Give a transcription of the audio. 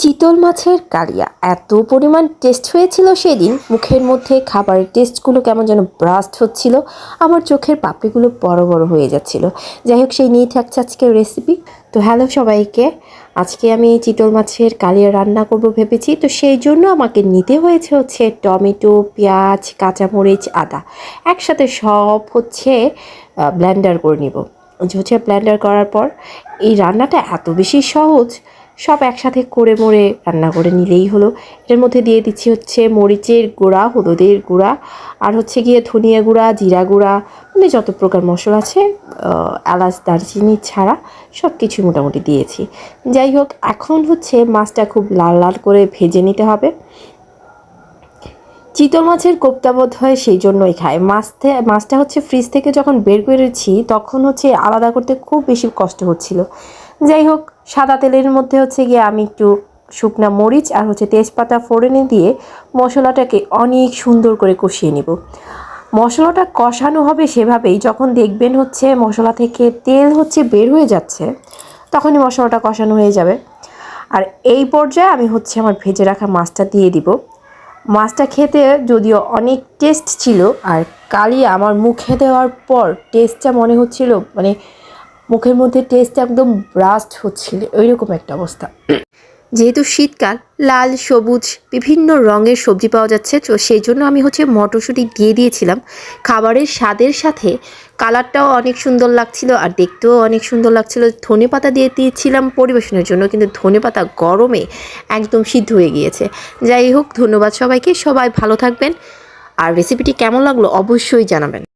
চিতল মাছের কালিয়া এত পরিমাণ টেস্ট হয়েছিল সেদিন, মুখের মধ্যে খাবারের টেস্টগুলো কেমন যেন ব্রাস্ট হচ্ছিল, আমার চোখের পাপড়িগুলো বড় বড় হয়ে যাচ্ছিল। যাই হোক, সেই নিয়ে থাকছে আজকের রেসিপি। তো হ্যালো সবাইকে, আজকে আমি চিতল মাছের কালিয়া রান্না করব ভেবেছি। তো সেই জন্য আমাকে নিতে হয়েছে হচ্ছে টমেটো, পেঁয়াজ, কাঁচামরিচ, আদা একসাথে সব হচ্ছে ব্লেন্ডার করে নিব। ব্লেন্ডার করার পর এই রান্নাটা এত বেশি সহজ, সব একসাথে করে মোড়ে রান্না করে নিলেই হলো। এর মধ্যে দিয়ে দিচ্ছি হচ্ছে মরিচের গুঁড়া, হলুদের গুঁড়া, আর হচ্ছে গিয়ে ধনিয়া গুঁড়া, জিরা গুঁড়া, মানে যত প্রকার মশলা আছে, এলাচ দারচিনি ছাড়া সব কিছু মোটামুটি দিয়েছি। যাই হোক, এখন হচ্ছে মাছটা খুব লাল লাল করে ভেজে নিতে হবে। চিতল মাছের কোপ্তা বোধ হয় সেই জন্যই খায়। মাছটা হচ্ছে ফ্রিজ থেকে যখন বের করেছি তখন হচ্ছে আলাদা করতে খুব বেশি কষ্ট হচ্ছিল। যাই হোক, সাদা তেলের মধ্যে হচ্ছে গিয়ে আমি একটু শুকনা মরিচ আর হচ্ছে তেজপাতা ফোড়নে দিয়ে মশলাটাকে অনেক সুন্দর করে কষিয়ে নিব। মশলাটা কষানো হবে সেভাবেই, যখন দেখবেন হচ্ছে মশলা থেকে তেল হচ্ছে বের হয়ে যাচ্ছে তখনই মশলাটা কষানো হয়ে যাবে। আর এই পর্যায়ে আমি হচ্ছে আমার ভেজে রাখা মাছটা দিয়ে দিব। মাছটা খেতে যদিও অনেক টেস্ট ছিল, আর কালিয়া আমার মুখে দেওয়ার পর টেস্টটা মনে হচ্ছিল, মানে মুখের মধ্যে টেস্ট একদম ব্রাস্ট হচ্ছিল, ওইরকম একটা অবস্থা। যেহেতু শীতকাল, লাল সবুজ বিভিন্ন রঙের সবজি পাওয়া যাচ্ছে, তো সেই জন্য আমি হচ্ছে মটরশুঁটি দিয়ে দিয়েছিলাম। খাবারের স্বাদের সাথে কালারটাও অনেক সুন্দর লাগছিল আর দেখতেও অনেক সুন্দর লাগছিল। ধনেপাতা দিয়ে দিয়েছিলাম পরিবেশনের জন্য, কিন্তু ধনেপাতা গরমে একদম সিদ্ধ হয়ে গিয়েছে। যাই হোক, ধন্যবাদ সবাইকে, সবাই ভালো থাকবেন। আর রেসিপিটি কেমন লাগলো অবশ্যই জানাবেন।